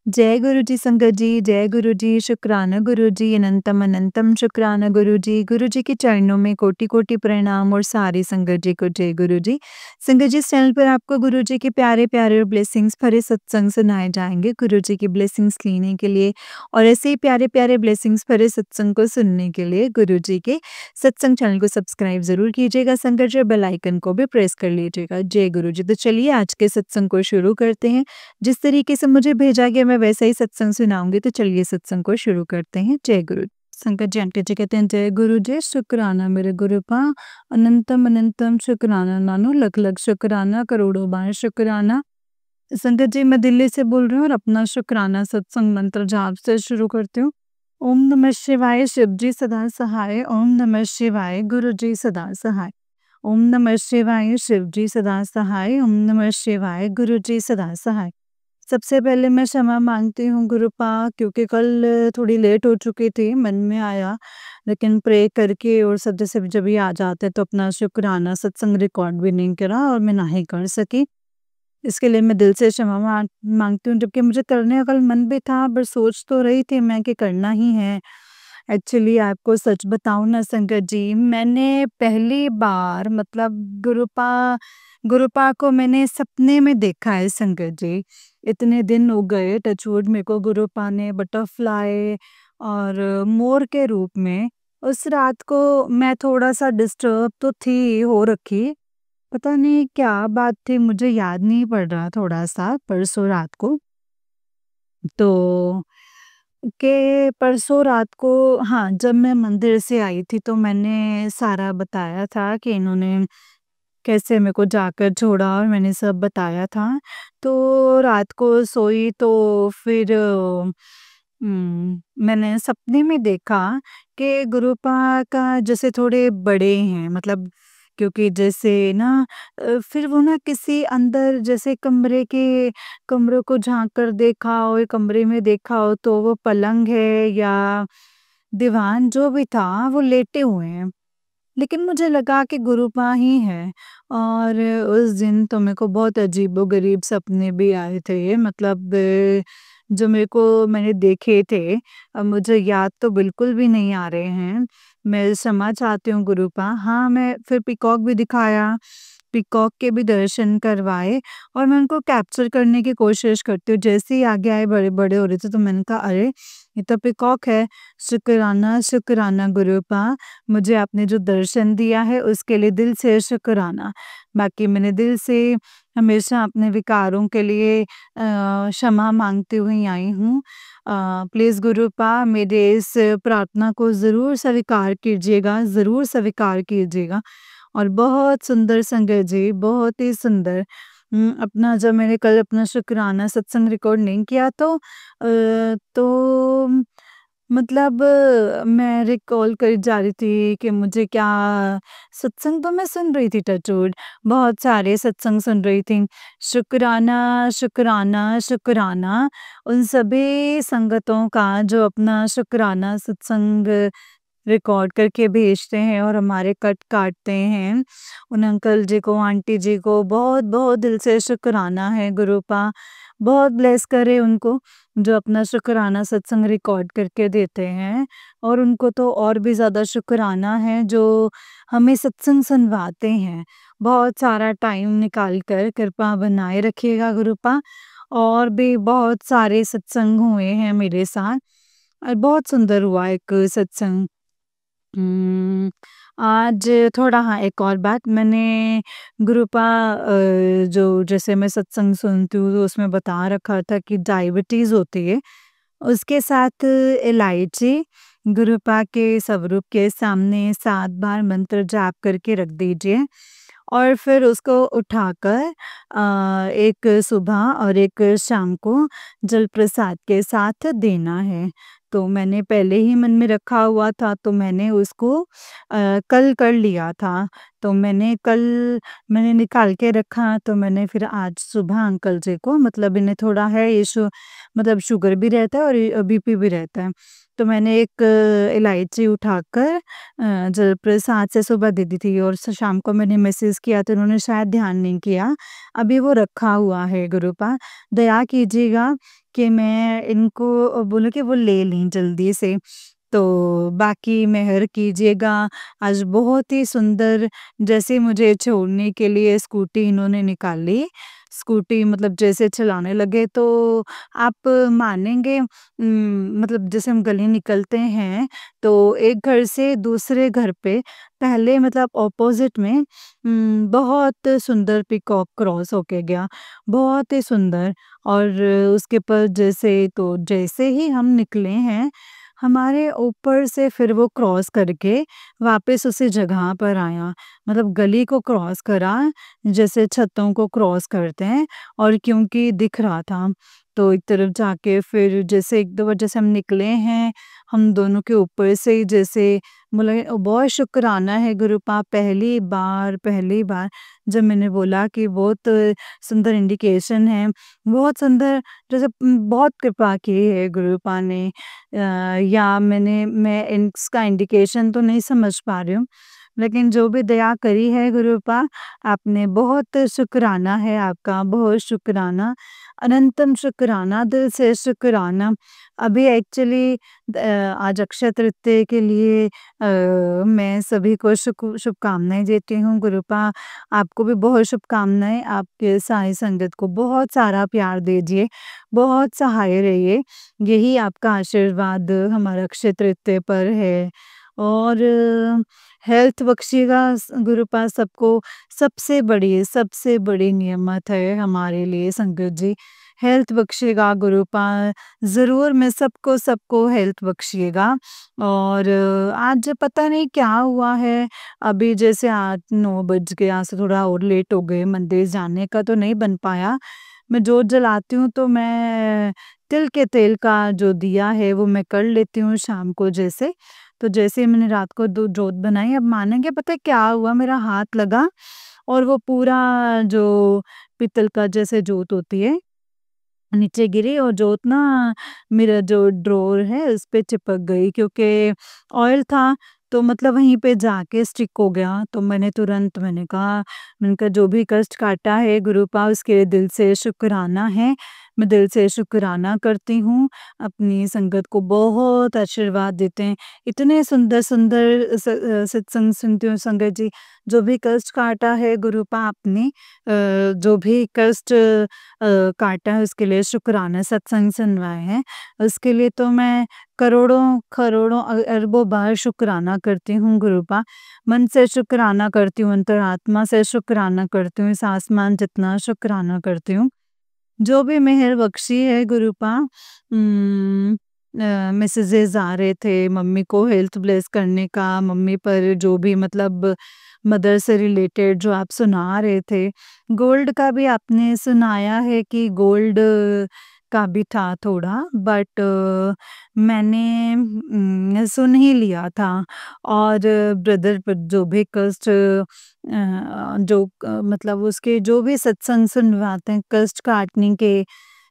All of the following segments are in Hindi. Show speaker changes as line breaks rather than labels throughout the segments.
जय गुरु जी संगत जी, जय गुरु जी, शुक्राना गुरु जी, अनंतम अनंतम शुक्राना गुरु जी। गुरु जी के चरणों में कोटि-कोटि प्रणाम और सारी संगत जी को जय गुरु जी। संगत जी, इस चैनल पर आपको गुरु जी के प्यारे-प्यारे और ब्लेसिंग्स भरे सत्संग सुनाए जाएँगे। गुरु जी की ब्लेसिंग्स लेने के लिए और ऐसे ही प्यारे-प्यारे ब्लेसिंग्स भरे सत्संग को सुनने के लिए गुरु जी के सत्संग चैनल को सब्सक्राइब ज़रूर कीजिएगा संगत जी, और बेल आइकन को भी प्रेस कर लीजिएगा। जय गुरु जी। तो चलिए आज के सत्संग को शुरू करते हैं। जिस तरीके से मुझे भेजा गया मैं वैसा ही सत्संग सुनाऊँगी, तो चलिए सत्संग को शुरू करते हैं। जय गुरु। संगत जी आंटी जी कहते हैं, जय गुरु जी, शुक्राना मेरे गुरु पा, अनंतम अनंतम शुक्राना नानो, लख लख शुक्राना, करोड़ों बार शुक्राना। संगत जी, मैं दिल्ली से बोल रही हूँ और अपना शुक्राना सत्संग मंत्र जाप से शुरू करती हूँ। ओम नमः शिवाय, शिव जी सदा सहाय। ओम नमः शिवाय, गुरु जी सदा सहाय। ओम नमः शिवाय, शिव जी सदा सहाय। ओम नमः शिवाय, गुरु जी सदा सहाय। सबसे पहले मैं क्षमा मांगती हूँ गुरुपा, क्योंकि कल थोड़ी लेट हो चुकी थी, मन में आया, लेकिन प्रे करके और सब जैसे जब ये आ जाते तो अपना शुक्राना सत्संग रिकॉर्ड भी नहीं करा और मैं ना ही कर सकी। इसके लिए मैं दिल से क्षमा मांगती हूँ, जबकि मुझे करने का कल मन भी था, पर सोच तो रही थी मैं कि करना ही है। एक्चुअली आपको सच बताऊँ ना संगत जी, मैंने पहली बार मतलब गुरुपा गुरुपा को मैंने सपने में देखा है संगत जी। इतने दिन हो गए टचवुड मेरे को गुरुपा ने बटरफ्लाई और मोर के रूप में, उस रात को मैं थोड़ा-सा डिस्टर्ब तो थी हो रखी, पता नहीं क्या बात थी, मुझे याद नहीं पड़ रहा थोड़ा-सा परसों रात को। तो परसों रात को, हाँ, जब मैं मंदिर से आई थी तो मैंने सारा बताया था कि इन्होंने कैसे मेरे को जाकर छोड़ा और मैंने सब बताया था। तो रात को सोई तो फिर मैंने सपने में देखा कि गुरुपा का जैसे थोड़े बड़े हैं, मतलब क्योंकि जैसे ना फिर वो ना किसी अंदर जैसे कमरों को झाँक कर देखा हो, कमरे में देखा हो तो वो पलंग है या दीवान जो भी था वो लेटे हुए हैं। लेकिन मुझे लगा कि गुरुपा ही है, और उस दिन तो मेरे को बहुत अजीबो-गरीब सपने भी आए थे, मतलब जो मेरे को मैंने देखे थे, अब मुझे याद तो बिल्कुल भी नहीं आ रहे हैं। मैं क्षमा चाहती हूँ गुरुपा। हाँ, मैं फिर पीकॉक भी दिखाया, पीकॉक के भी दर्शन करवाए और मैं उनको कैप्चर करने की कोशिश करती हूँ। जैसे ही आगे आए बड़े-बड़े हो रहे थे तो मैंने कहा, अरे! ये तो पीकॉक है। शुक्राना, शुक्राना गुरुपा, मुझे आपने जो दर्शन दिया है उसके लिए दिल से शुक्राना। बाकी मैंने दिल से हमेशा अपने विकारों के लिए क्षमा माँगती हुई आई हूँ। प्लीज़ गुरुपा मेरे इस प्रार्थना को ज़रूर स्वीकार कीजिएगा, ज़रूर स्वीकार कीजिएगा। और बहुत सुंदर संगत जी, बहुत ही सुंदर। अपना जब मैंने कल अपना शुक्राना सत्संग रिकॉर्ड नहीं किया तो मतलब मैं रिकॉल करी जा रही थी कि मुझे क्या सत्संग तो मैं सुन रही थी टचवुड, बहुत सारे सत्संग सुन रही थी। शुक्राना, शुक्राना, शुक्राना उन सभी संगतों का जो अपना शुक्राना सत्संग रिकॉर्ड करके भेजते हैं और हमारे कट काटते हैं। उन अंकल जी को, आंटी जी को बहुत-बहुत दिल से शुक्राना है गुरुपा। बहुत ब्लेस करे उनको, जो अपना शुक्राना सत्संग रिकॉर्ड करके देते हैं, और उनको तो और भी ज़्यादा शुक्राना है जो हमें सत्संग सुनवाते हैं। बहुत सारा टाइम निकाल कर कृपा बनाए रखिएगा गुरुपा। और भी बहुत सारे सत्संग हुए हैं मेरे साथ और बहुत सुंदर हुआ एक सत्संग। हुँ, आज थोड़ा, हाँ, एक और बात मैंने गुरुपा जो जैसे मैं सत्संग सुनती हूँ तो उसमें बता रखा था कि डायबिटीज़ होती है, उसके साथ इलायची गुरुपा के स्वरूप के सामने 7 बार मंत्र जाप करके रख दीजिए और फिर उसको उठाकर एक सुबह और एक शाम को जल प्रसाद के साथ देना है। तो मैंने पहले ही मन में रखा हुआ था, तो मैंने उसको कल कर लिया था। तो मैंने निकाल के रखा, तो मैंने फिर आज सुबह अंकल जी को, मतलब इन्हें थोड़ा है इश्यू, मतलब शुगर भी रहता है और बीपी भी रहता है। तो मैंने एक इलायची उठाकर जलप्रसाद से सुबह दे दी थी और शाम को मैंने मैसेज किया तो उन्होंने शायद ध्यान नहीं किया। अभी वो रखा हुआ है गुरुपा। दया कीजिएगा कि मैं इनको बोलूँ कि वो ले लें जल्दी से। तो बाकी मेहर कीजिएगा। आज बहुत ही सुंदर जैसे मुझे छोड़ने के लिए स्कूटी इन्होंने निकाली। स्कूटी मतलब जैसे चलाने लगे तो आप मानेंगे मतलब जैसे हम गली निकलते हैं तो एक घर से दूसरे घर पे पहले मतलब ऑपोज़िट में बहुत सुंदर पीकॉक क्रॉस होके गया। बहुत ही सुंदर और उसके पर जैसे ही हम निकले हैं, हमारे ऊपर से फिर वो क्रॉस करके वापस उसी जगह पर आया। मतलब गली को क्रॉस करा, जैसे छतों को क्रॉस करते हैं और क्योंकि दिख रहा था, तो एक तरफ जाके फिर जैसे 1-2 बार जैसे हम निकले हैं, हम दोनों के ऊपर से ही जैसे बोला बहुत शुक्राना है गुरुपा पहली बार जब मैंने बोला कि बहुत सुंदर इंडिकेशन है, बहुत सुंदर जैसे बहुत कृपा की है गुरुपा ने या मैं इसका इंडिकेशन तो नहीं समझ पा रही हूँ। लेकिन जो भी दया करी है गुरुपा आपने बहुत शुक्राना है आपका, बहुत शुक्राना, अनंतम शुक्राना, दिल से शुक्राना। अभी एक्चुअली आज अक्षय तृतीया के लिए मैं सभी को शुभकामनाएँ देती हूँ गुरुपा, आपको भी बहुत शुभकामनाएँ, आपके साई संगत को बहुत सारा प्यार दीजिए, बहुत सहाय रहिए, यही आपका आशीर्वाद हमारा अक्षय तृतीया पर है। और हेल्थ बख्शिएगा गुरुपा सबको, सबसे बड़ी नियमत है हमारे लिए संगत जी। हेल्थ बख्शिएगा गुरुपा, ज़रूर मैं सबको हेल्थ बख्शिएगा और आज पता नहीं क्या हुआ है, अभी जैसे 8-9 बज गए, आज से थोड़ा और लेट हो गए, मंदिर जाने का तो नहीं बन पाया। मैं जोत जलाती हूँ तो मैं तिल के तेल का जो दिया है वो मैं कर लेती हूँ शाम को जैसे। तो जैसे ही मैंने रात को दो जोत बनाई, अब मानेंगे पता है क्या हुआ, मेरा हाथ लगा और वो पूरा जो पीतल का जैसे जोत होती है नीचे गिरी और जोत ना मेरा जो ड्रॉवर है उस पे चिपक गई क्योंकि ऑयल था तो मतलब वहीं पे जाके स्टिक हो गया। तो मैंने कहा जो भी कष्ट काटा है गुरुपा उसके लिए दिल से शुक्राना है। मैं दिल से शुक्राना करती हूँ। अपनी संगत को बहुत आशीर्वाद देते हैं। इतने सुंदर-सुंदर सत्संग सुनती हूँ संगत जी। जो भी कष्ट काटा है गुरुपा आपने जो भी कष्ट काटा है उसके लिए शुक्राना सत्संग सुनवाए हैं। उसके लिए तो मैं करोड़ों अरबों बार शुक्राना करती हूँ गुरुपा। मन से शुक्राना करती हूँ, अंतरात्मा से शुक्राना करती हूँ, इस आसमान जितना शुक्राना करती हूँ। जो भी मेहर बख्शी है गुरुपा मैसेजेस आ रहे थे मम्मी को हेल्थ ब्लेस करने का, मम्मी पर जो भी मतलब मदर से रिलेटेड जो आप सुना रहे थे। गोल्ड का भी आपने सुनाया है कि गोल्ड का भी था थोड़ा बट मैंने सुन ही लिया था और ब्रदर पर जो भी कष्ट मतलब उसके जो भी सत्संग सुनवाते हैं कष्ट काटने के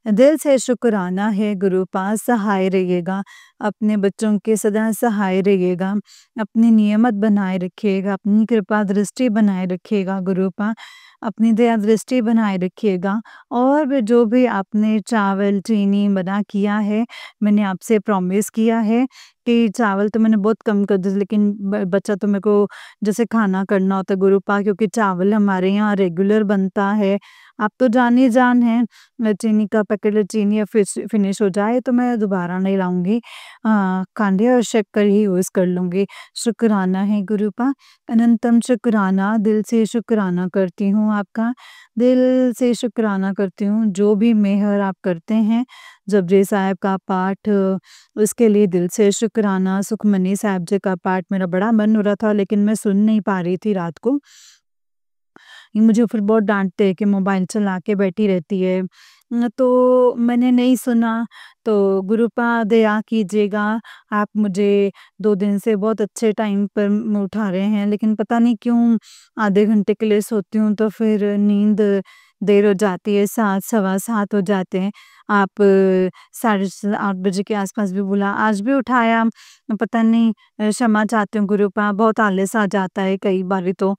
दिल से शुक्राना है गुरुपास सहाय रहिएगा, अपने बच्चों के सदा सहाय रहिएगा, अपनी नियमत बनाए रखिएगा, अपनी कृपा दृष्टि बनाए रखिएगा गुरुपा, अपनी दया दृष्टि बनाए रखिएगा और भी जो भी आपने चावल, चीनी मना किया है, मैंने आपसे प्रॉमिस किया है कि चावल तो मैंने बहुत कम कर दिया लेकिन बचा तो मेरे को जैसे खाना करना होता है गुरुपा क्योंकि चावल हमारे यहाँ रेगुलर बनता है। आप तो जान ही जान हैं चीनी का पैकेट चीनी या फिनिश हो जाए तो मैं दोबारा नहीं लाऊँगी। कांदे और शक्कर ही यूज़ कर लूँगी। शुक्राना है गुरुपा, अनंतम शुक्राना, दिल से शुक्राना करती हूँ आपका, दिल से शुक्राना करती हूँ। जो भी मेहर आप करते हैं, जपजी साहिब का पाठ उसके लिए दिल से शुक्राना, सुखमनी साहिब जी का पाठ मेरा बड़ा मन हो रहा था लेकिन मैं सुन नहीं पा रही थी रात को। ये मुझे फिर बहुत डाँटते हैं कि मोबाइल चला के बैठी रहती है। तो मैंने नहीं सुना, तो गुरुपा दया कीजिएगा, आप मुझे 2 दिन से बहुत अच्छे टाइम पर उठा रहे हैं, लेकिन पता नहीं क्यों आधे घंटे के लिए सोती हूँ तो फिर नींद देर हो जाती है, 7 सवा 7 हो जाते हैं। आप साढ़े 8 बजे के आस-पास भी बोला, आज भी उठाया, पता नहीं क्षमा चाहती हूँ गुरूपा, बहुत आलस आ जाता है कई बारी तो।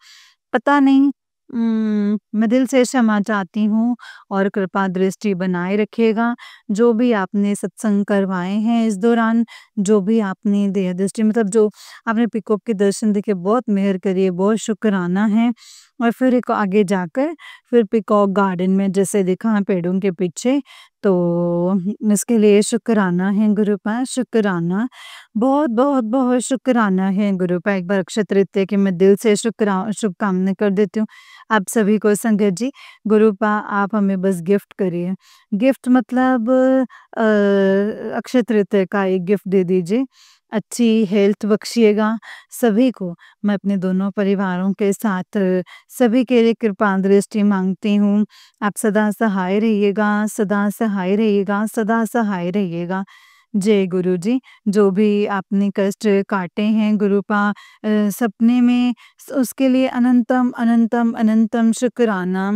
पता नहीं मैं दिल से क्षमा चाहती हूँ और कृपा दृष्टि बनाए रखिएगा। जो भी आपने सत्संग करवाए हैं इस दौरान, जो भी आपने दया दृष्टि मतलब जो आपने पीकॉक के दर्शन देखे, बहुत मेहर करी है, बहुत शुक्राना है। और फिर एक आगे जाकर फिर पीकॉक गार्डन में जैसे दिखा पेड़ों के पीछे, तो इसके लिए शुक्राना है गुरूपा, शुक्राना। बहुत, बहुत, बहुत शुक्राना है गुरूपा। एक बार अक्षय तृतीया की मैं दिल से शुभकामनाएँ कर देती हूँ आप सभी को संगत जी। गुरूपा आप हमें बस गिफ्ट करिए। गिफ्ट मतलब अक्षय तृतीया का एक गिफ्ट दे दीजिए। अच्छी हेल्थ बख्शिएगा सभी को। मैं अपने दोनों परिवारों के साथ सभी के लिए कृपा दृष्टि माँगती हूँ। आप सदा सहाय रहिएगा, सदा सहाय रहिएगा, सदा सहाय रहिएगा। जय गुरु जी। जो भी आपने कष्ट काटे हैं गुरूपा सपने में उसके लिए अनंतम, अनंतम, अनंतम शुक्राना।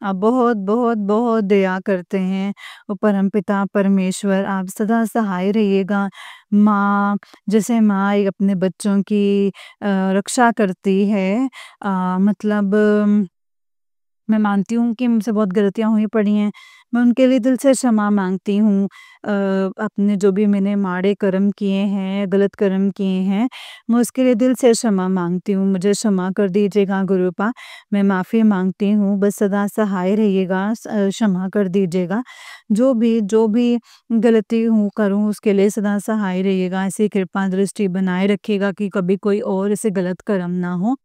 आप बहुत, बहुत, बहुत दया करते हैं। वो परमपिता परमेश्वर आप सदा सहाय रहिएगा। माँ जैसे माँ एक अपने बच्चों की रक्षा करती है मतलब मैं मानती हूँ कि मुझसे बहुत गलतियाँ हुई पड़ी हैं। मैं उनके लिए दिल से क्षमा माँगती हूँ। अपने जो भी मैंने माड़े कर्म किए हैं, गलत कर्म किए हैं, मैं उसके लिए दिल से क्षमा माँगती हूँ। मुझे क्षमा कर दीजिएगा गुरूपा। मैं माफ़ी माँगती हूँ, बस सदा सहाय रहिएगा, क्षमा कर दीजिएगा। जो भी गलती करूँ उसके लिए सदा सहाय रहिएगा। ऐसी कृपा दृष्टि बनाए रखिएगा कि कभी कोई और ऐसे गलत कर्म ना हो।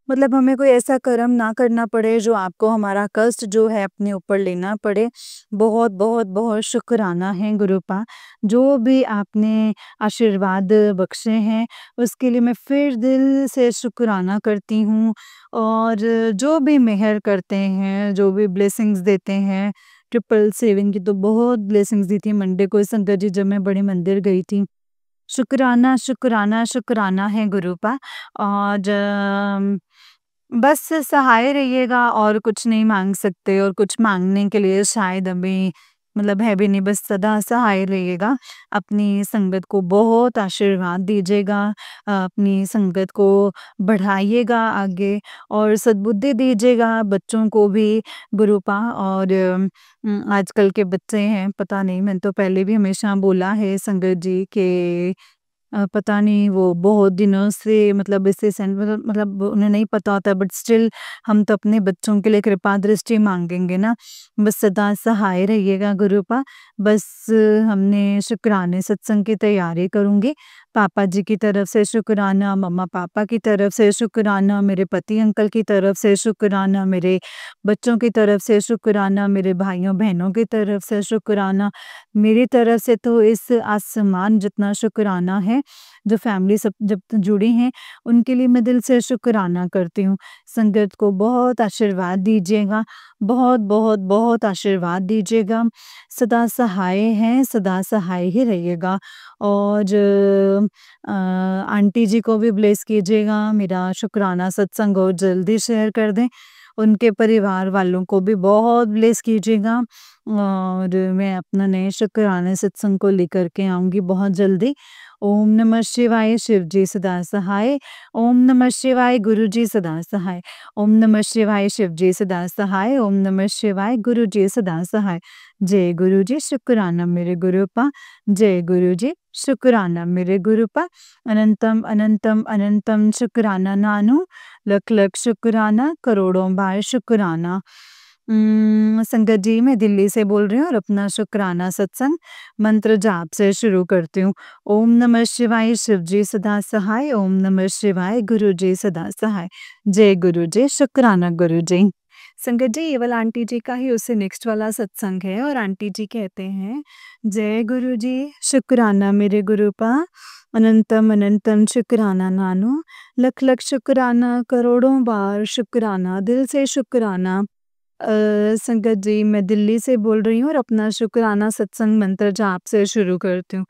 मतलब हमें कोई ऐसा कर्म ना करना पड़े जो आपको हमारा कष्ट जो है अपने ऊपर लेना पड़े। बहुत, बहुत, बहुत शुक्राना है गुरूपा। जो भी आपने आशीर्वाद बख्शे हैं उसके लिए मैं फिर दिल से शुक्राना करती हूँ। और जो भी मेहर करते हैं, जो भी ब्लेसिंग्स देते हैं, 777 की तो बहुत ब्लेसिंग्स दी थी मंडे को संगत जी जब मैं बड़े मंदिर गई थी। शुक्राना, शुक्राना, शुक्राना है गुरूपा। और बस सहाय रहिएगा और कुछ नहीं माँग सकते और कुछ माँगने के लिए शायद अभी मतलब है भी नहीं, बस सदा सहाय रहिएगा। अपनी संगत को बहुत आशीर्वाद दीजिएगा, अपनी संगत को बढ़ाइएगा आगे और सद्बुद्धि दीजिएगा बच्चों को भी गुरूपा। और आजकल के बच्चे हैं, पता नहीं मैंने तो पहले भी हमेशा बोला है संगत जी के पता नहीं वो बहुत दिनों से मतलब इससे मतलब उन्हें नहीं पता होता बट स्टिल हम तो अपने बच्चों के लिए कृपा दृष्टि मांगेंगे ना। बस सदा सहाय रहिएगा गुरूपा। बस हमने शुक्राने सत्संग की तैयारी करूँगी। पापा जी की तरफ से शुक्राना, मम्मा पापा की तरफ से शुक्राना, मेरे पति अंकल की तरफ से शुक्राना, मेरे बच्चों की तरफ से शुक्राना, मेरे भाइयों बहनों की तरफ से शुक्राना। मेरी तरफ से तो इस आसमान जितना शुक्राना है, जो फैमिली सब जब जुड़ी हैं, उनके लिए मैं दिल से शुक्राना करती हूँ। संगत को बहुत आशीर्वाद दीजिएगा, बहुत, बहुत, बहुत आशीर्वाद दीजिएगा। सदा सहाय हैं, सदा सहाय ही रहिएगा। और आंटी जी को भी ब्लेस कीजिएगा, मेरा शुक्राना सत्संग और जल्दी शेयर कर दें। उनके परिवार वालों को भी बहुत ब्लेस कीजिएगा। और मैं अपना नए शुक्राने सत्संग को लेकर के आऊँगी बहुत जल्दी। ओम नमः शिवाय, शिव जी सदा सहाय। ओम नमः शिवाय, गुरु जी सदा सहाय। ओम नमः शिवाय, शिव जी सदा सहाय। ओम नमः शिवाय, गुरु जी सदा सहाय। जय गुरु जी, शुक्राना मेरे गुरूपा। जय गुरु जी, शुक्राना मेरे गुरूपा। अनंतम, अनंतम, अनंतम शुक्राना नानू। लख लख शुक्राना, करोड़ों बार शुक्राना। संगत जी मैं दिल्ली से बोल रही हूँ और अपना शुक्राना सत्संग मंत्र जाप से शुरू करती हूँ। ओम नमः शिवाय, शिव जी सदा सहाय। ओम नमः शिवाय, गुरु जी सदा सहाय। जय गुरु जी, शुक्राना गुरु जी। संगत जी ये वाला आंटी जी का ही उससे नेक्स्ट वाला सत्संग है और आंटी जी कहते हैं, जय गुरु जी, शुक्राना मेरे गुरूपा। अनंतम, अनंतम शुक्राना नानू। लख लख शुक्राना, करोड़ों बार शुक्राना, दिल से शुक्राना। संगत जी मैं दिल्ली से बोल रही हूँ और अपना शुक्राना सत्संग मंत्र जाप से शुरू करती हूँ।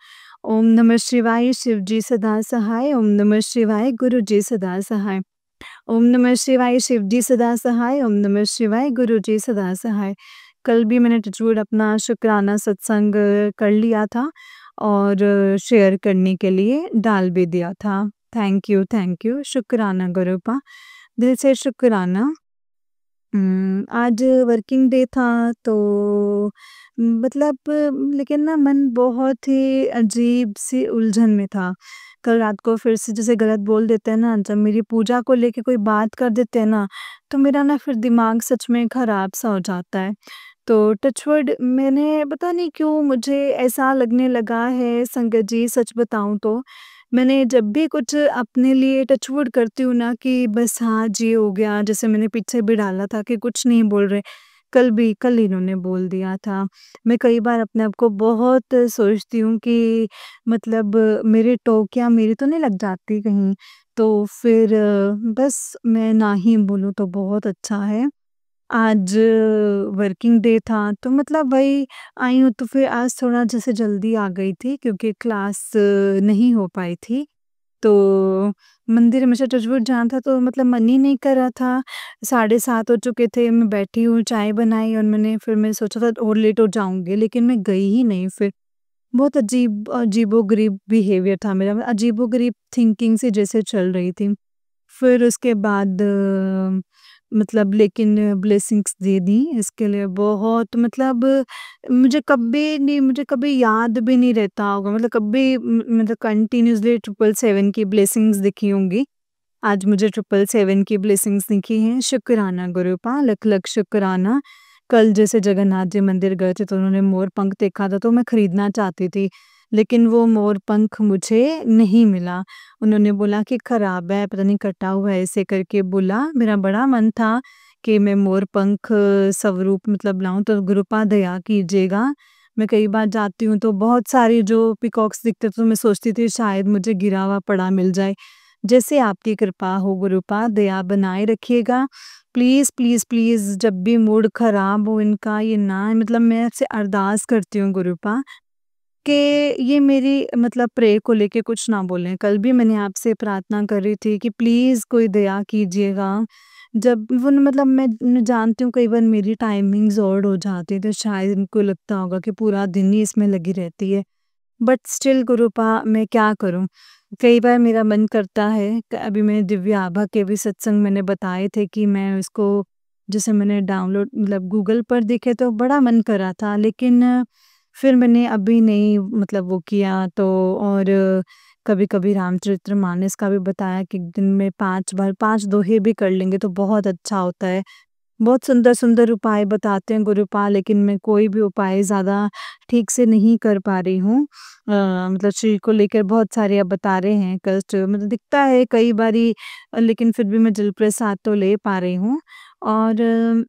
ओम नमः शिवाय, शिव जी सदा सहाय। ओम नमः शिवाय, गुरु जी सदा सहाय। ओम नमः शिवाय, शिव जी सदा सहाय, ओम नमः शिवाय, गुरु जी सदा सहाय। कल भी मैंने टचवुड अपना शुक्राना सत्संग कर लिया था और शेयर करने के लिए डाल भी दिया था। थैंक यू, शुक्राना गुरूपा, दिल से शुक्राना। आज वर्किंग डे था तो मतलब लेकिन ना मन बहुत ही अजीब-सी उलझन में था। कल रात को फिर से जैसे गलत बोल देते हैं ना, जब मेरी पूजा को लेके कोई बात कर देते हैं ना, तो मेरा ना फिर दिमाग सच में खराब-सा हो जाता है। तो टचवुड मैंने पता नहीं क्यों मुझे ऐसा लगने लगा है संगत जी सच बताऊँ तो, मैंने जब भी कुछ अपने लिए टचवुड करती हूँ ना कि बस हाँ जी हो गया, जैसे मैंने पीछे भी डाला था कि कुछ नहीं बोल रहे, कल इन्होंने बोल दिया था। मैं कई बार अपने आप को बहुत सोचती हूँ कि मतलब मेरे टोकियाँ मेरी तो नहीं लग जाती कहीं? तो फिर बस मैं ना ही बोलूँ तो बहुत अच्छा है। आज वर्किंग डे था तो मतलब वही आई हूँ तो फिर आज थोड़ा जैसे जल्दी आ गई थी क्योंकि क्लास नहीं हो पाई थी। तो मंदिर हमेशा टचवुड जाना था तो मतलब मन ही नहीं कर रहा था। 7:30 हो चुके थे, मैं बैठी हूँ, चाय बनाई और फिर मैं सोचा था और लेट हो जाऊँगी लेकिन मैं गई ही नहीं फिर। बहुत अजीबो-गरीब बिहेवियर था मेरा, अजीबो-गरीब थिंकिंग सी जैसे चल रही थी। फिर उसके बाद मतलब लेकिन ब्लेसिंग्स दे दी इसके लिए बहुत मतलब मुझे कभी याद भी नहीं रहता होगा मतलब कभी मतलब कंटिन्यूअसली 777 की ब्लेसिंग्स दिखी होंगी। आज मुझे 777 की ब्लेसिंग्स दिखी हैं, शुक्राना गुरूपा, लख-लख शुक्राना। कल जैसे जगन्नाथ जी मंदिर गए थे तो उन्होंने मोर पंख देखा था तो मैं खरीदना चाहती थी, लेकिन वो मोर पंख मुझे नहीं मिला। उन्होंने बोला कि खराब है, पता नहीं कटा हुआ है ऐसे करके बोला। मेरा बड़ा मन था कि मैं मोर पंख स्वरूप मतलब लाऊँ तो गुरूपा दया कीजिएगा। मैं कई बार जाती हूँ तो बहुत सारी जो पीकॉक्स दिखते तो मैं सोचती थी शायद मुझे गिरा हुआ पड़ा मिल जाए। जैसे आपकी कृपा हो गुरूपा, दया बनाए रखिएगा। प्लीज़, प्लीज़, प्लीज़ जब भी मूड ख़राब हो इनका ये ना मतलब मैं आपसे अरदास करती हूँ गुरूपा कि ये मेरी मतलब प्रेयर को लेके कुछ ना बोलें। कल भी मैंने आपसे प्रार्थना कर रही थी कि प्लीज़ कोई दया कीजिएगा। जब वो न मतलब मैं जानती हूँ कई बार मेरी टाइमिंग्स ऑड हो जाती है तो शायद इनको लगता होगा कि पूरा दिन ही इसमें लगी रहती है। बट स्टिल गुरूपा मैं क्या करूँ? कई बार मेरा मन करता है अभी मैं दिव्य आभा के भी सत्संग मैंने बताए थे कि मैं उसको जैसे मैंने डाउनलोड मतलब गूगल पर देखे तो बड़ा मन कर रहा था लेकिन फिर मैंने अभी नहीं मतलब वो किया तो और कभी-कभी रामचरितमानस का भी बताया कि दिन में 5 बार 5 दोहे भी कर लेंगे तो बहुत अच्छा होता है। बहुत सुंदर-सुंदर उपाय बताते हैं गुरुपाल लेकिन मैं कोई भी उपाय ज़्यादा ठीक से नहीं कर पा रही हूँ। मतलब शरीर को लेकर बहुत सारे अब बता रहे हैं कष्ट मतलब दिखता है कई बारी लेकिन फिर भी मैं जल प्रसाद तो ले पा रही हूँ। और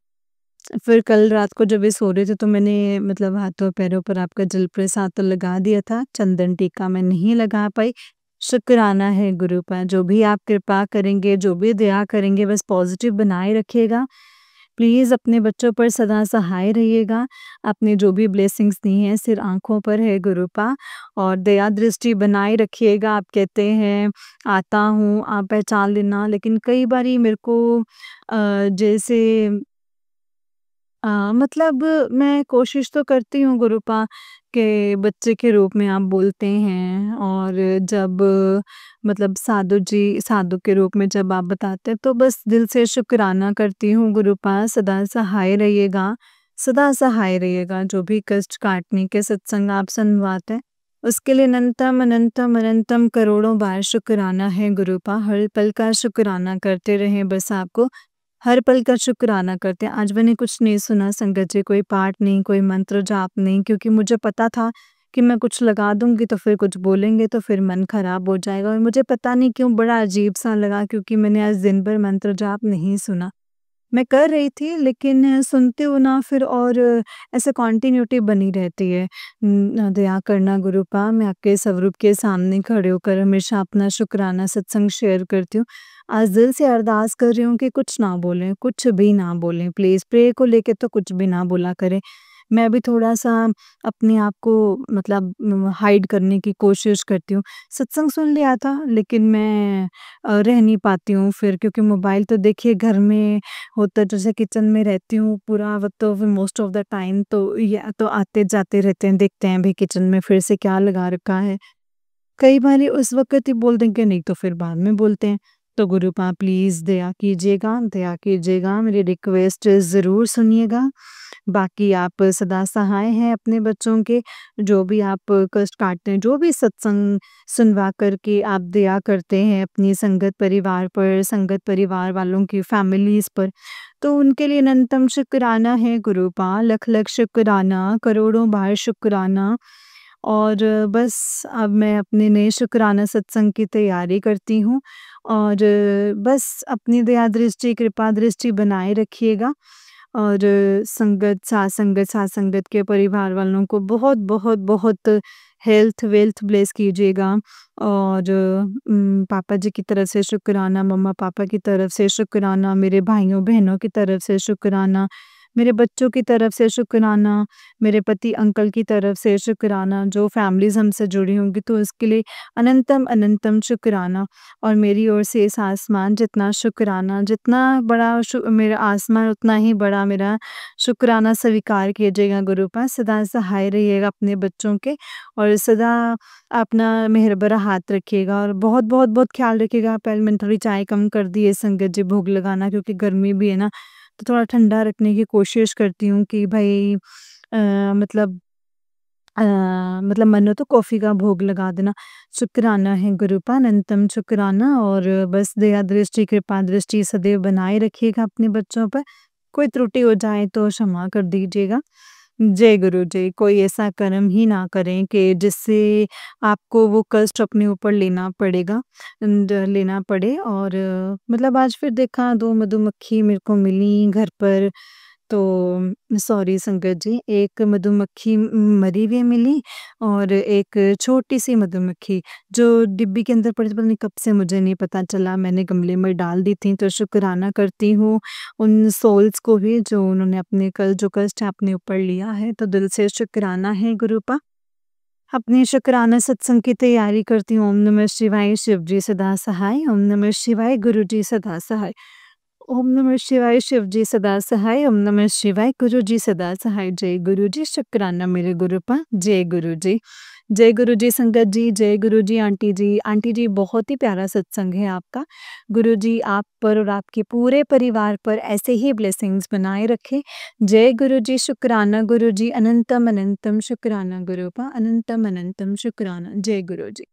फिर कल रात को जब ये सो रहे थे तो मैंने मतलब हाथों-पैरों पर आपका जल प्रसाद तो लगा दिया था, चंदन टीका मैं नहीं लगा पाई। शुक्राना है गुरु का, जो भी आप कृपा करेंगे, जो भी दया करेंगे बस पॉज़िटिव बनाए रखिएगा। प्लीज़ अपने बच्चों पर सदा सहाय रहिएगा। आपने जो भी ब्लेसिंग्स दी हैं सिर्फ़ आँखों पर है गुरूपा और दया दृष्टि बनाए रखिएगा। आप कहते हैं आता हूँ, आप पहचान लेना लेकिन कई बारी मेरे को जैसे मतलब मैं कोशिश तो करती हूँ गुरूपा के बच्चे के रूप में आप बोलते हैं और जब मतलब साधु के रूप में जब आप बताते हैं तो बस दिल से शुक्राना करती हूँ गुरूपा सदा सहाय रहिएगा जो भी कष्ट काटने के सत्संग आप सुनवाते हैं उसके लिए अनंतम अनंतम अनंतम करोड़ों बार शुक्राना है गुरूपा हर पल का शुक्राना करते रहें बस आपको हर पल का शुक्राना करते हैं। आज मैंने कुछ नहीं सुना संगत जी, कोई पाठ नहीं, कोई मंत्र जाप नहीं क्योंकि मुझे पता था कि मैं कुछ लगा दूँगी तो फिर कुछ बोलेंगे तो फिर मन खराब हो जाएगा और मुझे पता नहीं क्यों बड़ा अजीब-सा लगा क्योंकि मैंने आज दिन भर मंत्र जाप नहीं सुना। मैं कर रही थी लेकिन सुनती हूँ ना फिर और ऐसे कंटिन्यूटी बनी रहती है। दया करना गुरूपा मैं आपके स्वरूप के सामने खड़े होकर हमेशा अपना शुक्राना सत्संग शेयर करती हूँ। आज दिल से अरदास कर रही हूँ कि कुछ ना बोलें, कुछ भी ना बोलें प्लीज़ प्रेयर को लेके तो कुछ भी ना बोला करें। मैं भी थोड़ा-सा अपने आप को मतलब हाइड करने की कोशिश करती हूँ। सत्संग सुन लिया था लेकिन मैं रह नहीं पाती हूँ फिर, क्योंकि मोबाइल तो देखिए घर में होता है, जैसे किचन में रहती हूँ पूरा वक़्त, तो मोस्ट ऑफ द टाइम तो या तो आते-जाते रहते हैं, देखते हैं भई किचन में फिर से क्या लगा रखा है। कई बारी उस वक़्त ही बोल देंगे, नहीं तो फिर बाद में बोलते हैं। तो गुरुपा प्लीज़ दया कीजिएगा, मेरी रिक्वेस्ट ज़रूर सुनिएगा। बाकी आप सदा सहाय हैं अपने बच्चों के, जो भी आप कष्ट काटते हैं, जो भी सत्संग सुनवा कर के आप दया करते हैं अपनी संगत परिवार पर, संगत परिवार वालों की फैमिलीज़ पर, तो उनके लिए अनंतम शुक्राना है गुरुपा, लख-लख शुक्राना, करोड़ों बार शुक्राना। और बस अब मैं अपने नए शुक्राना सत्संग की तैयारी करती हूँ, और बस अपनी दया दृष्टि, कृपा दृष्टि बनाए रखिएगा, और साथ संगत के परिवार वालों को बहुत, बहुत, बहुत हेल्थ वेल्थ ब्लेस कीजिएगा, और पापा जी की तरफ से शुक्राना, मम्मा-पापा की तरफ से शुक्राना, मेरे भाइयों-बहनों की तरफ से शुक्राना, मेरे बच्चों की तरफ से शुक्राना, मेरे पति अंकल की तरफ से शुक्राना, जो फैमिलीज़ हमसे जुड़ी होंगी तो उसके लिए अनंतम, अनंतम शुक्राना। और मेरी ओर से इस आसमान जितना शुक्राना, जितना बड़ा मेरा आसमान उतना ही बड़ा मेरा शुक्राना स्वीकार कीजिएगा गुरुपास। सदा सहाय रहिएगा अपने बच्चों के, और सदा अपना मेहर भरा हाथ रखिएगा, और बहुत, बहुत, बहुत ख़्याल रखिएगा। पहले मैंने थोड़ी चाय कम कर दी है संगत जी, भोग लगाना, क्योंकि गर्मी भी है ना, तो थोड़ा ठंडा रखने की कोशिश करती हूँ कि भई मतलब अ, मतलब मन हो तो कॉफ़ी का भोग लगा देना। शुक्राना है गुरुपा, अनंतम शुक्राना, और बस दया दृष्टि, कृपा दृष्टि सदैव बनाए रखिएगा अपने बच्चों पर। कोई त्रुटि हो जाए तो क्षमा कर दीजिएगा। जय गुरु जी। कोई ऐसा कर्म ही ना करें कि जिससे आपको वो कष्ट अपने ऊपर लेना पड़े, और मतलब आज फिर देखा 2 मधुमक्खी मेरे को मिली घर पर, तो सॉरी संगत जी, एक मधुमक्खी मरी हुई मिली, और एक छोटी-सी मधुमक्खी जो डिब्बी के अंदर पड़ी थी, पता नहीं कब से मुझे नहीं पता चला, मैंने गमले में डाल दी थी। तो शुक्राना करती हूँ उन सोल्स को भी, जो उन्होंने अपने जो कष्ट है अपने ऊपर लिया है, तो दिल से शुक्राना है गुरुपा। अपने शुक्राना सत्संग की तैयारी करती हूँ। ओम नमः शिवाय, शिव जी सदा सहाय। ओम नमः शिवाय, गुरु जी सदा सहाय। ओम नमः शिवाय, शिव जी सदा सहाय। ओम नमः शिवाय, गुरु जी सदा सहाय। जय गुरु जी, शुक्राना मेरे गुरुपा। जय गुरु जी। जय गुरु जी संगत जी, जय गुरु जी आंटी जी। आंटी जी, बहुत ही प्यारा सत्संग है आपका। गुरु जी आप पर और आपके पूरे परिवार पर ऐसे ही ब्लेसिंग्स बनाए रखें। जय गुरु जी, शुक्राना गुरु जी, अनंतम अनंतम शुक्राना गुरुपा, अनंतम अनंतम शुक्राना। जय गुरु जी।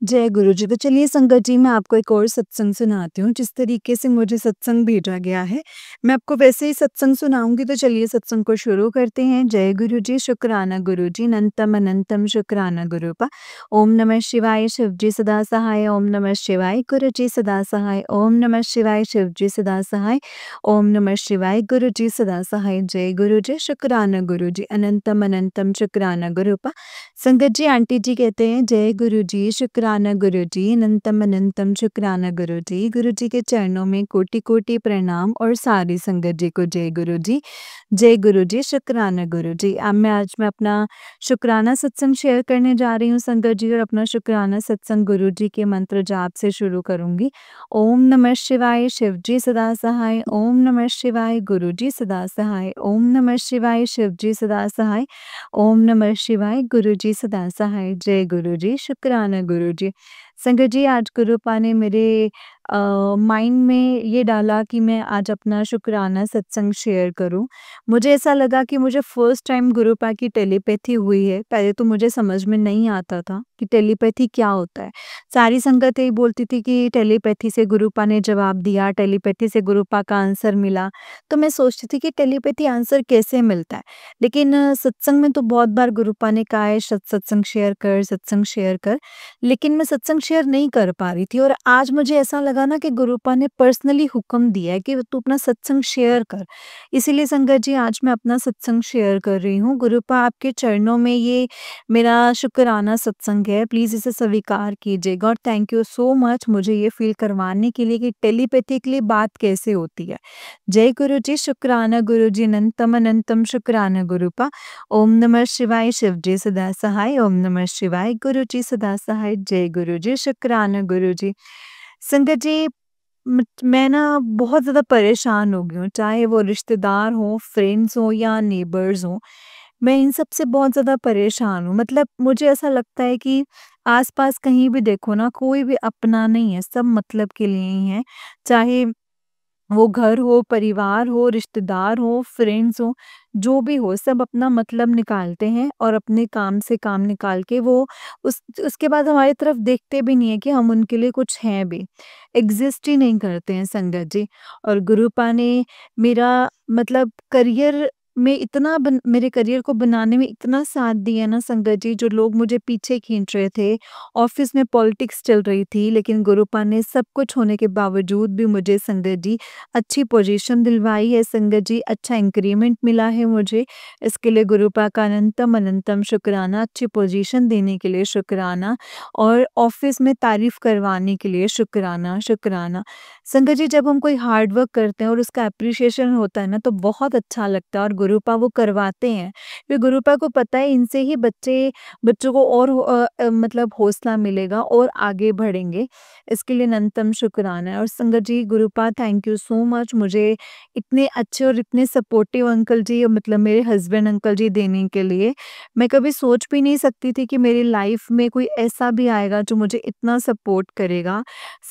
जय गुरु जी। तो चलिए संगत जी, मैं आपको एक और सत्संग सुनाती हूँ, जिस तरीके से मुझे सत्संग भेजा गया है, मैं आपको वैसे ही सत्संग सुनाऊँगी। तो चलिए सत्संग को शुरू करते हैं। जय गुरु जी, शुक्राना गुरु जी, अनंतम अनंतम शुक्राना गुरुपा। ओम नमः शिवाय, शिव जी सदा सहाय। ओम नमः शिवाय, गुरु जी सदा सहाय। ओम नमः शिवाय, शिव जी सदा सहाय। ओम नमः शिवाय, गुरु जी सदा सहाय। जय गुरु जी, शुक्राना गुरु जी, अनंतम अनंतम शुक्राना गुरुपा। संगत जी, आंटी जी कहते हैं, जय गुरु जी, शुक्राना गुरु जी, अनंतम अनंतम शुक्राना गुरु जी। गुरु जी के चरणों में कोटि-कोटि प्रणाम, और सारी संगत जी को जय गुरु जी। जय गुरु जी, शुक्राना गुरु जी। अब मैं अपना शुक्राना सत्संग शेयर करने जा रही हूँ संगत जी, और अपना शुक्राना सत्संग गुरु जी के मंत्र जाप से शुरू करूँगी। ओम नमः शिवाय, शिव जी सदा सहाय। ओम नमः शिवाय, गुरु जी सदा सहाय। ओम नमः शिवाय, शिव जी सदा सहाय। ओम नमः शिवाय, गुरु जी सदा सहाय। जय गुरु जी, शुक्राना गुरु जी। संगत जी, आज गुरुपा ने मेरे माइंड में ये डाला कि मैं आज अपना शुक्राना सत्संग शेयर करूं। मुझे ऐसा लगा कि मुझे फर्स्ट टाइम गुरुपा की टेलीपैथी हुई है। पहले तो मुझे समझ में नहीं आता था कि टेलीपैथी क्या होता है। सारी संगत यही बोलती थी कि टेलीपैथी से गुरुपा ने जवाब दिया, टेलीपैथी से गुरुपा का आंसर मिला। तो मैं सोचती थी कि टेलीपैथी आंसर कैसे मिलता है? लेकिन सत्संग में तो बहुत बार गुरुपा ने कहा है सत्संग शेयर कर, सत्संग शेयर कर, लेकिन मैं सत्संग शेयर नहीं कर पा रही थी, और आज मुझे ऐसा लगा ना कि गुरुपा ने पर्सनली हुक्म दिया है कि तू अपना सत्संग शेयर कर। इसीलिए संगत जी आज मैं अपना सत्संग शेयर कर रही हूँ। गुरुपा आपके चरणों में ये मेरा शुक्राना सत्संग है, प्लीज़ इसे स्वीकार कीजिएगा और थैंक यू सो मच मुझे ये फ़ील करवाने के लिए कि टेलीपैथिकली बात कैसे होती है। जय गुरु जी, शुक्राना गुरु जी, अनंतम अनंतम शुक्राना गुरुपा। ओम नमः शिवाय, शिव जी सदा सहाय। ओम नमः शिवाय, गुरु जी सदा सहाय। जय गुरु जी, शुक्राना गुरु जी। संगत जी, मैं ना बहुत ज़्यादा परेशान हो गई हूँ, चाहे वो रिश्तेदार हों, फ्रेंड्स हों या नेबर्स हों। मैं इन सब से बहुत ज़्यादा परेशान हूँ। मतलब मुझे ऐसा लगता है कि आस-पास कहीं भी देखो ना, कोई भी अपना नहीं है, सब मतलब के लिए ही हैं। चाहे वो घर हो, परिवार हो, रिश्तेदार हो, फ्रेंड्स हो, जो भी हो, सब अपना मतलब निकालते हैं और अपने काम से काम निकाल के वो उसके बाद हमारी तरफ देखते भी नहीं है कि हम उनके लिए कुछ हैं भी। एग्ज़िस्ट ही नहीं करते हैं संगत जी। और गुरुपा ने मेरा मतलब करियर में इतना मेरे करियर को बनाने में इतना साथ दिया ना संगत जी, जो लोग मुझे पीछे खींच रहे थे। ऑफ़िस में पॉलिटिक्स चल रही थी, लेकिन गुरुपा ने सब कुछ होने के बावजूद भी मुझे संगत जी अच्छी पोजीशन दिलवाई है संगत जी, अच्छा इंक्रीमेंट मिला है मुझे। इसके लिए गुरुपा का अनंतम अनंतम शुक्राना, अच्छी पोजीशन देने के लिए शुक्राना और ऑफ़िस में तारीफ़ करवाने के लिए शुक्राना, शुक्राना। संगत जी, जब हम कोई हार्ड वर्क करते हैं और उसका एप्रिशिएशन होता है ना, तो बहुत अच्छा लगता है और गुरुपा वो करवाते हैं। फिर गुरुपा को पता है इनसे ही बच्चों को और मतलब हौसला मिलेगा और आगे बढ़ेंगे। इसके लिए अनंतम शुक्राना है। और संगत जी, गुरुपा थैंक यू सो मच मुझे इतने अच्छे और इतने सपोर्टिव अंकल जी, मतलब मेरे हस्बैंड अंकल जी देने के लिए। मैं कभी सोच भी नहीं सकती थी कि मेरी लाइफ में कोई ऐसा भी आएगा जो मुझे इतना सपोर्ट करेगा।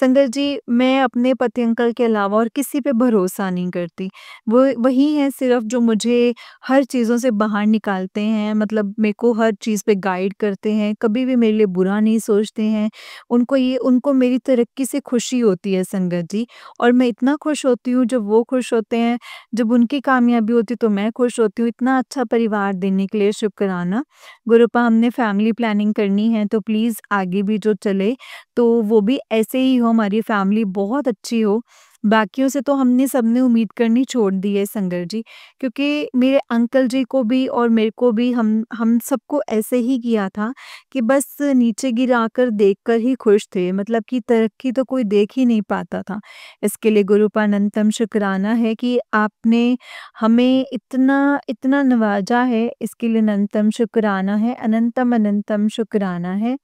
संगत जी, मैं अपने पति अंकल के अलावा और किसी पे भरोसा नहीं करती। वो वही हैं सिर्फ़ जो मुझे हर चीज़ों से बाहर निकालते हैं, मतलब मेरे को हर चीज़ पे गाइड करते हैं, कभी भी मेरे लिए बुरा नहीं सोचते हैं। उनको मेरी तरक्की से खुशी होती है संगत जी, और मैं इतना खुश होती हूँ जब वो खुश होते हैं, जब उनकी कामयाबी होती है तो मैं खुश होती हूँ। इतना अच्छा परिवार देने के लिए शुक्राना। गुरुपा, हमने फैमिली प्लानिंग करनी है तो प्लीज़ आगे भी जो चले तो वो भी ऐसे ही हो, हमारी फैमिली बहुत अच्छी हो। बाकियों से तो हमने सबने उम्मीद करनी छोड़ दी है संगत जी, क्योंकि मेरे अंकल जी को भी और मेरे को भी हम सबको ऐसे ही किया था कि बस नीचे गिराकर देखकर ही खुश थे, मतलब कि तरक्की तो कोई देख ही नहीं पाता था। इसके लिए गुरुपा अनंतम शुक्राना है कि आपने हमें इतना इतना नवाजा है, इसके लिए अनंतम शुक्राना है, अनंतम अनंतम शुक्राना है।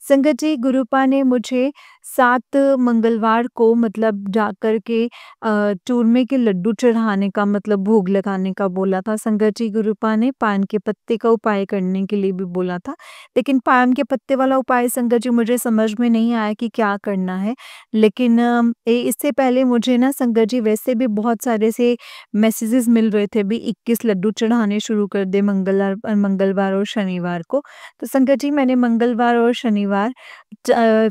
संगत जी, गुरुपा ने मुझे 7 मंगलवार को मतलब जाकर के चूरमे के लड्डू चढ़ाने का, मतलब भोग लगाने का बोला था संगत जी। गुरुपा ने पान के पत्ते का उपाय करने के लिए भी बोला था, लेकिन पान के पत्ते वाला उपाय संगत जी मुझे समझ में नहीं आया कि क्या करना है। लेकिन इससे पहले मुझे ना संगत जी वैसे भी बहुत सारे ऐसे मैसेजेस मिल रहे थे भी, 21 लड्डू चढ़ाने शुरू कर दे मंगलवार और शनिवार को। तो संगत जी, मैंने मंगलवार और शनिवार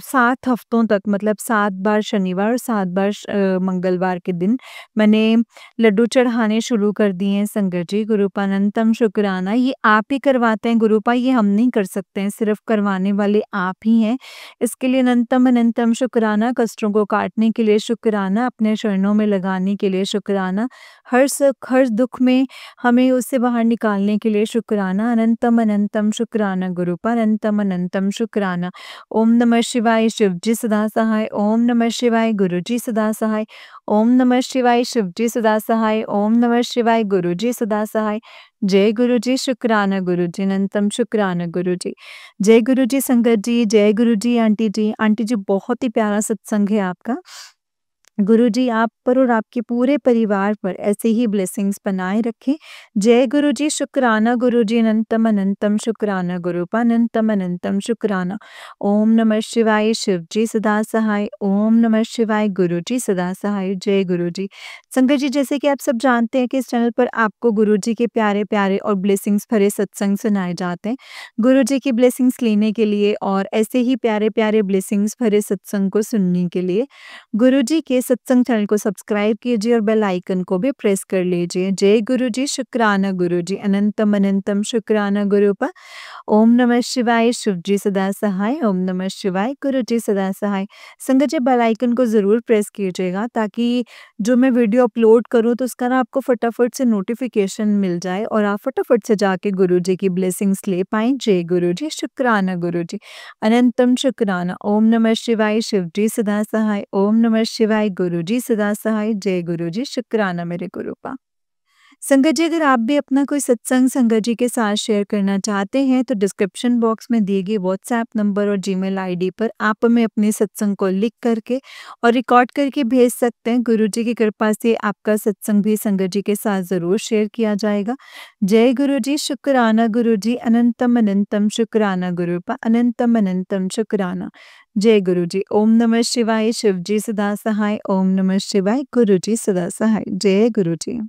7 हफ्तों तक, मतलब 7 बार शनिवार और 7 बार मंगलवार के दिन मैंने लड्डू चढ़ाने शुरू कर दिए हैं संगत जी। गुरुपा अनंतम शुक्राना, ये आप ही करवाते हैं गुरुपा, ये हम नहीं कर सकते हैं, सिर्फ़ करवाने वाले आप ही हैं। इसके लिए अनंतम अनंतम शुक्राना, कष्टों को काटने के लिए शुक्राना, अपने चरणों में लगाने के लिए शुक्राना, हर सुख हर दुःख में हमें उससे बाहर निकालने के लिए शुक्राना, अनंतम अनंतम शुक्राना गुरुपा, अनंतम अनंतम शुक्राना। ओम नमः शिवाय, शिव जी सदा सहाय। ओम नमः शिवाय, गुरु जी सदा सहाय। ओम नमः शिवाय, शिव जी सदा सहाय। ओम नमः शिवाय, गुरु जी सदा सहाय। जय गुरु जी, शुक्राना गुरु जी, अनंतम शुक्राना गुरु जी। जय गुरु जी संगत जी, जय गुरु जी आंटी जी। आंटी जी, बहुत ही प्यारा सत्संग है आपका। गुरुजी आप पर और आपके पूरे परिवार पर ऐसे ही ब्लेसिंग्स बनाए रखें। जय गुरुजी, शुक्राना गुरुजी, अनंतम अनंतम शुक्राना गुरुपा, अनंतम अनंतम शुक्राना। ओम नमः शिवाय, शिव जी सदा सहाय। ओम नमः शिवाय, गुरुजी सदा सहाय। जय गुरुजी। संगत जी, जैसे कि आप सब जानते हैं कि इस चैनल पर आपको गुरुजी के प्यारे-प्यारे और ब्लेसिंग्स भरे सत्संग सुनाए जाते हैं। गुरुजी की ब्लेसिंग्स लेने के लिए और ऐसे ही प्यारे-प्यारे ब्लेसिंग्स भरे सत्संग को सुनने के लिए गुरुजी के सत्संग चैनल को सब्सक्राइब कीजिए और बेल आइकन को भी प्रेस कर लीजिए। जय गुरुजी, शुक्राना गुरुजी, अनंतम अनंतम शुक्राना गुरुपा। ओम नमः शिवाय, शिव जी सदा सहाय, ओम नमः शिवाय, गुरु जी सदा सहाय। संगत जी बेल आइकन को ज़रूर प्रेस कीजिएगा ताकि जो मैं वीडियो अपलोड करूँ तो उसका ना आपको फटाफट से नोटिफ़िकेशन मिल जाए और आप फटाफट से जाके गुरु जी की ब्लेसिंग्स ले पाएँ। जय गुरु जी, शुक्राना गुरु जी, अनंतम शुक्राना। ओम नमः शिवाय, शिव जी सदा सहाय, ओम नमः शिवाय, गुरु जी सदा सहाय। जय गुरु जी, शुक्राना मेरे गुरुपा। संगत जी अगर आप भी अपना कोई सत्संग संगत जी के साथ शेयर करना चाहते हैं तो डिस्क्रिप्शन बॉक्स में दिए गए व्हाट्सएप नंबर और जीमेल आईडी पर आप हमें अपने सत्संग को लिख करके और रिकॉर्ड करके भेज सकते हैं। गुरु जी की कृपा से आपका सत्संग भी संगत जी के साथ ज़रूर शेयर किया जाएगा। जय गुरु जी, शुक्राना गुरु जी, अनंतम अनंतम शुक्राना गुरुपा, अनंतम अनंतम शुक्राना। जय गुरु जी। ओम नमः शिवाय, शिव जी सदा सहाय, ओम नमः शिवाय, गुरु जी सदा सहाय। जय गुरु जी।